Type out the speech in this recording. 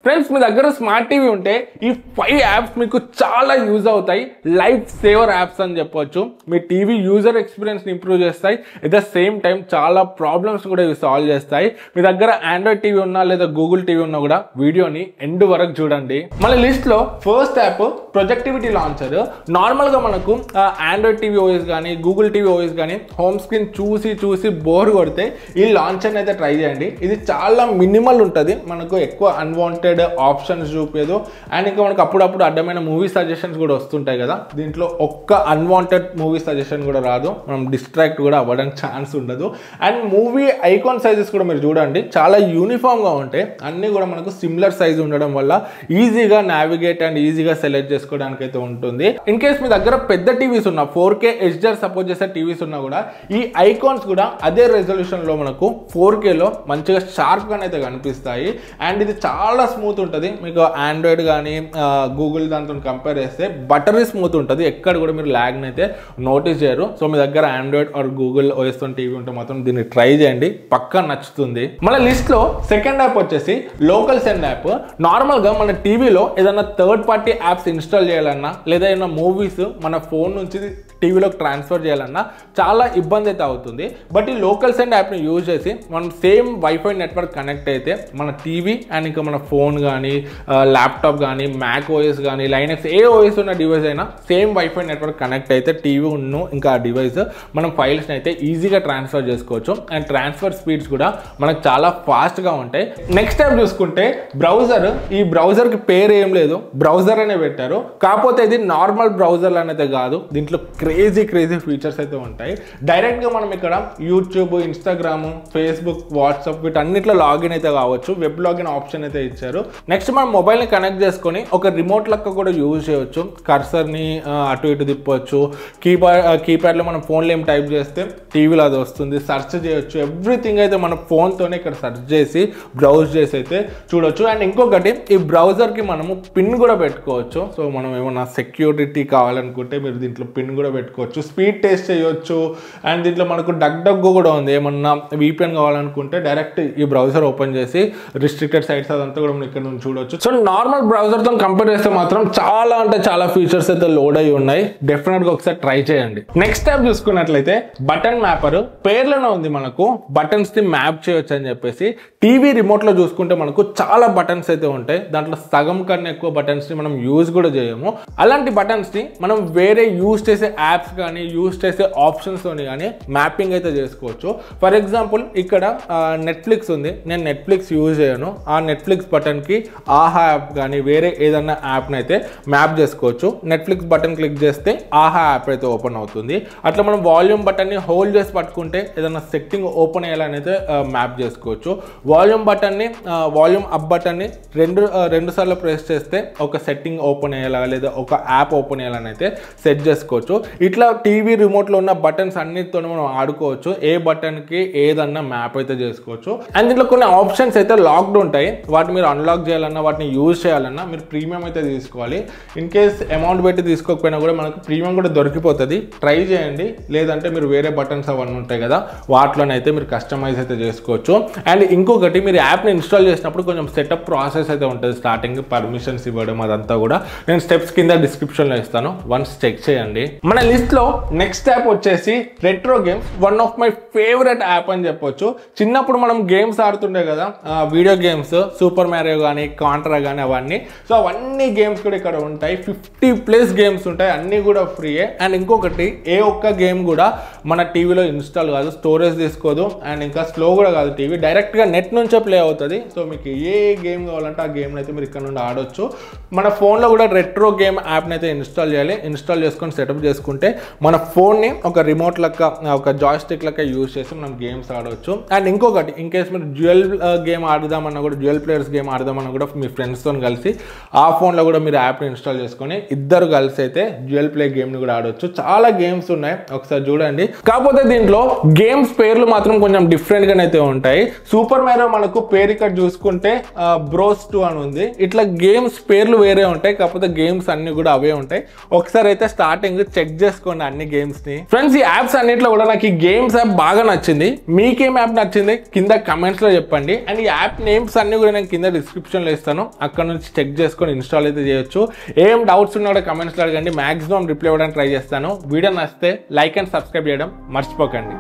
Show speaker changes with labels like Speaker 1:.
Speaker 1: Friends మీ దగ్గర smart TV ఉంటే ఈ 5 యాప్స్ మీకు చాలా యూజ్ అవుతాయి. లైఫ్ సేవర్ యాప్స్ అని చెప్పొచ్చు. మీ టీవీ యూజర్ ఎక్స్పీరియన్స్ని ఇంప్రూవ్ చేస్తాయి. ఎట్ ద సేమ్ టైం చాలా ప్రాబ్లమ్స్ కూడా ఇవి సాల్వ్ చేస్తాయి. మీ దగ్గర ఆండ్రాయిడ్ టీవీ ఉన్నా లేదా గూగుల్ టీవీ ఉన్నా కూడా వీడియోని ఎండ్ వరకు చూడండి. మన లిస్ట్లో ఫస్ట్ యాప్ ప్రొజెక్టివిటీ లాంచర్. నార్మల్గా మనకు ఆండ్రాయిడ్ టీవీ ఓఎస్ కానీ గూగుల్ టీవీ ఓఎస్ కానీ హోమ్ స్క్రీన్ చూసి బోర్ కొడితే ఈ లాంచర్ని అయితే ట్రై చేయండి. ఇది చాలా మినిమల్ ఉంటుంది, మనకు ఎక్కువ అన్వాంటెడ్ ఆప్షన్స్ చూపేదు. అండ్ ఇంకా మనకు అప్పుడప్పుడు అడ్డమైన మూవీ సజెషన్స్ కూడా వస్తుంటాయి కదా, దీంట్లో ఒక్క అన్వాంటెడ్ మూవీ సజెషన్ కూడా రాదు. మనం డిస్ట్రాక్ట్ కూడా అవ్వడానికి ఛాన్స్ ఉండదు. అండ్ మూవీ ఐకాన్ సైజెస్ కూడా మీరు చూడండి చాలా యూనిఫామ్గా ఉంటాయి. అన్నీ కూడా మనకు సిమిలర్ సైజ్ ఉండడం వల్ల ఈజీగా నావిగేట్ అండ్ ఈజీగా సెలెక్ట్ చేసుకోవడానికి అయితే ఉంటుంది. ఇన్ కేస్ మీ దగ్గర పెద్ద టీవీస్ ఉన్నా 4K HDR సపోర్ట్ చేసే టీవీస్ ఉన్నా కూడా ఈ ఐకాన్స్ కూడా అదే రెజల్యూషన్లో మనకు 4Kలో మంచిగా షార్ప్గా అయితే కనిపిస్తాయి. అండ్ ఇది చాలా స్మూత్ ఉంటుంది. మీకు ఆండ్రాయిడ్ కానీ గూగుల్ దాంతో కంపేర్ చేస్తే బటరీ స్మూత్ ఉంటుంది. ఎక్కడ కూడా మీరు ల్యాగ్ని అయితే నోటీస్ చేయరు. సో మీ దగ్గర Android or Google OS TV ఉంటే మాత్రం దీన్ని ట్రై చేయండి, పక్కా నచ్చుతుంది. మన లిస్ట్లో సెకండ్ యాప్ వచ్చేసి లోకల్ సెండ్ యాప్. నార్మల్గా మన టీవీలో ఏదైనా థర్డ్ పార్టీ యాప్స్ ఇన్స్టాల్ చేయాలన్నా లేదా ఏదైనా మూవీస్ మన ఫోన్ నుంచి టీవీలోకి ట్రాన్స్ఫర్ చేయాలన్నా చాలా ఇబ్బంది అయితే అవుతుంది. బట్ ఈ లోకల్ సెండ్ యాప్ని యూజ్ చేసి మనం సేమ్ వైఫై నెట్వర్క్ కనెక్ట్ అయితే మన టీవీ అండ్ ఇంకా మన ఫోన్ కానీ ల్యాప్టాప్ కానీ మ్యాక్ ఓఎస్ కానీ లైనక్స్ ఏ ఓఎస్ ఉన్న డివైస్ అయినా సేమ్ వైఫై నెట్వర్క్ కనెక్ట్ అయితే టీవీ ఉన్ను ఇంకా ఆ డివైస్ మనం ఫైల్స్ని అయితే ఈజీగా ట్రాన్స్ఫర్ చేసుకోవచ్చు. అండ్ ట్రాన్స్ఫర్ స్పీడ్స్ కూడా మనకు చాలా ఫాస్ట్గా ఉంటాయి. నెక్స్ట్ యాప్ చూసుకుంటే బ్రౌజర్. ఈ బ్రౌజర్కి పేరు ఏం లేదు, బ్రౌజర్ అనే పెట్టారు. కాకపోతే ఇది నార్మల్ బ్రౌజర్ అనేది కాదు, దీంట్లో క్రేజీ ఫీచర్స్ అయితే ఉంటాయి. డైరెక్ట్గా మనం ఇక్కడ యూట్యూబ్, ఇన్స్టాగ్రామ్, ఫేస్బుక్, వాట్సాప్ వీటన్నిటిలో లాగిన్ అయితే కావచ్చు. వెబ్ లాగిన్ ఆప్షన్ అయితే ఇచ్చారు. నెక్స్ట్ మనం మొబైల్ని కనెక్ట్ చేసుకొని ఒక రిమోట్ లెక్క కూడా యూజ్ చేయవచ్చు. కర్సర్ని అటు ఇటు తిప్పవచ్చు. కీప్యాడ్లో మనం ఫోన్లో ఏం టైప్ చేస్తే టీవీలో అది వస్తుంది. సెర్చ్ చేయొచ్చు. ఎవ్రీథింగ్ అయితే మన ఫోన్తోనే ఇక్కడ సెర్చ్ చేసి బ్రౌజ్ చేసి అయితే చూడొచ్చు. అండ్ ఇంకొకటి ఈ బ్రౌజర్కి మనము పిన్ కూడా పెట్టుకోవచ్చు. సో మనం ఏమన్నా సెక్యూరిటీ కావాలనుకుంటే మీరు దీంట్లో పిన్ కూడా పెట్టుకోవచ్చు. స్పీడ్ టెస్ట్ చేయొచ్చు. అండ్ దీంట్లో మనకు డగ్గు కూడా ఉంది. ఏమన్నా VPN కావాలనుకుంటే డైరెక్ట్ ఈ బ్రౌజర్ ఓపెన్ చేసి రిస్ట్రిక్టెడ్ సైట్స్ అదంతా కూడా మనం ఇక్కడ నుంచి చూడొచ్చు. సో నార్మల్ బ్రౌజర్తో కంపేర్ చేస్తే మాత్రం చాలా అంటే చాలా ఫీచర్స్ అయితే లోడ్ అయ్యి ఉన్నాయి. డెఫినెట్గా ఒకసారి ట్రై చేయండి. నెక్స్ట్ యాప్ చూసుకున్నట్లయితే బటన్ మ్యాపర్. పేర్లోనే ఉంది మనకు బటన్స్ ని మ్యాప్ చేయొచ్చు అని చెప్పేసి. టీవీ రిమోట్లో చూసుకుంటే మనకు చాలా బటన్స్ అయితే ఉంటాయి. దాంట్లో సగం కన్నా ఎక్కువ బటన్స్ ని మనం యూజ్ కూడా చేయము. అలాంటి బటన్స్ ని మనం వేరే యూజ్ చేసే యాప్స్ కానీ యూజ్ చేసే ఆప్షన్స్ తోని కానీ మ్యాపింగ్ అయితే చేసుకోవచ్చు. ఫర్ ఎగ్జాంపుల్ ఇక్కడ నెట్ఫ్లిక్స్ ఉంది, నేను నెట్ఫ్లిక్స్ యూజ్ చేయను. ఆ నెట్ఫ్లిక్స్ బటన్కి ఆహా యాప్ కానీ వేరే ఏదన్నా యాప్ని అయితే మ్యాప్ చేసుకోవచ్చు. నెట్ఫ్లిక్స్ బటన్ క్లిక్ చేస్తే ఆహా యాప్ అయితే ఓపెన్ అవుతుంది. అట్లా మనం వాల్యూమ్ బటన్ని హోల్డ్ చేసి పట్టుకుంటే ఏదైనా సెట్టింగ్ ఓపెన్ అయ్యాలని అయితే మ్యాప్ చేసుకోవచ్చు. వాల్యూమ్ బటన్ని వాల్యూమ్ అప్ బటన్ని రెండు సార్లు ప్రెస్ చేస్తే ఒక సెట్టింగ్ ఓపెన్ అయ్యేలా లేదా ఒక యాప్ ఓపెన్ అయ్యాలని అయితే సెట్ చేసుకోవచ్చు. ఇట్లా టీవీ రిమోట్లో ఉన్న బటన్స్ అన్నిటితో మనం ఆడుకోవచ్చు. ఏ బటన్కి ఏదన్నా మ్యాప్ అయితే చేసుకోవచ్చు. అండ్ దీంట్లో కొన్ని ఆప్షన్స్ అయితే లాక్డ్ ఉంటాయి. వాటిని మీరు అన్లాక్ చేయాలన్నా వాటిని యూజ్ చేయాలన్నా మీరు ప్రీమియం అయితే తీసుకోవాలి. ఇన్ కేస్ అమౌంట్ పెట్టి తీసుకోకపోయినా కూడా మనకు ప్రీమియం కూడా దొరికిపోతుంది. ట్రై చేయండి. లేదంటే మీరు వేరే బటన్స్ అవన్నీ ఉంటాయి కదా వాటిలోనైతే మీరు కస్టమైజ్ అయితే చేసుకోవచ్చు. అండ్ ఇంకొకటి మీరు యాప్ని ఇన్స్టాల్ చేసినప్పుడు కొంచెం సెటప్ ప్రాసెస్ అయితే ఉంటుంది. స్టార్టింగ్ పర్మిషన్స్ ఇవ్వడం అదంతా కూడా నేను స్టెప్స్ కింద డిస్క్రిప్షన్లో ఇస్తాను, వన్స్ చెక్ చేయండి. మన లిస్ట్లో నెక్స్ట్ యాప్ వచ్చేసి retro games. One of my favourite app అని చెప్పొచ్చు. చిన్నప్పుడు మనం గేమ్స్ ఆడుతుండే కదా, వీడియో గేమ్స్, సూపర్ మ్యారియో కానీ కాంట్రా కానీ అవన్నీ. సో అవన్నీ గేమ్స్ కూడా ఇక్కడ ఉంటాయి. 50+ గేమ్స్ ఉంటాయి, అన్నీ కూడా ఫ్రీయే. అండ్ ఇంకొకటి ఏ ఒక్క గేమ్ కూడా మన టీవీలో ఇన్స్టాల్ కాదు, స్టోరేజ్ తీసుకోదు. అండ్ ఇంకా స్లో కూడా కాదు, టీవీ డైరెక్ట్గా నెట్ నుంచే ప్లే అవుతుంది. సో మీకు ఏ గేమ్ కావాలంటే ఆ గేమ్ని అయితే మీరు ఇక్కడ నుండి ఆడొచ్చు. మన ఫోన్లో కూడా రెట్రో గేమ్ యాప్ని అయితే ఇన్స్టాల్ చేయాలి. ఇన్స్టాల్ చేసుకొని సెటప్ చేసుకుంటే మన ఫోన్ని ఒక రిమోట్ లెక్క ఒక జాయ్స్టిక్ లెక్క యూజ్ చేసి మనం గేమ్స్ ఆడవచ్చు. అండ్ ఇంకొకటి ఇన్ కేస్ మీరు డ్యూయల్ గేమ్ ఆడదామన్నా కూడా డ్యూయల్ ప్లేయర్స్ గేమ్ ఆడదామన్నా కూడా మీ ఫ్రెండ్స్తో కలిసి ఆ ఫోన్లో కూడా మీరు యాప్ని ఇన్స్టాల్ చేసుకొని ఇద్దరు కలిసి అయితే డ్యూయల్ ప్లే గేమ్ని కూడా ఆడవచ్చు. చాలా గేమ్స్ ఉన్నాయి, ఒకసారి చూడండి. కాకపోతే దీంట్లో గేమ్స్ పేర్లు మాత్రం కొంచెం డిఫరెంట్గానే అయితే ఉంటాయి. సూపర్ మ్యారియో మనకు పేరు ఇక్కడ చూసుకుంటే బ్రోస్ 2 అని ఉంది. ఇట్లా గేమ్స్ పేర్లు వేరే ఉంటాయి, కాకపోతే గేమ్స్ అన్ని కూడా అవే ఉంటాయి. ఒకసారి అయితే స్టార్టింగ్ చెక్ చేసుకోండి అన్ని గేమ్స్ ని. ఫ్రెండ్స్ ఈ యాప్స్ అన్నిట్లో కూడా నాకు ఈ గేమ్స్ యాప్ బాగా నచ్చింది. మీకేం యాప్ నచ్చింది కింద కమెంట్స్ లో చెప్పండి. అండ్ ఈ యాప్ నేమ్స్ అన్ని కూడా నేను కింద డిస్క్రిప్షన్ లో ఇస్తాను, అక్కడ నుంచి చెక్ చేసుకొని ఇన్స్టాల్ అయితే చేయొచ్చు. ఏం డౌట్స్ ఉన్నా కూడా కమెంట్స్ లో అడగండి, మాక్సిమం రిప్లై ఇవ్వడానికి ట్రై చేస్తాను. వీడియో నచ్చితే లైక్ అండ్ సబ్స్క్రైబ్ చేయడం మర్చిపోకండి.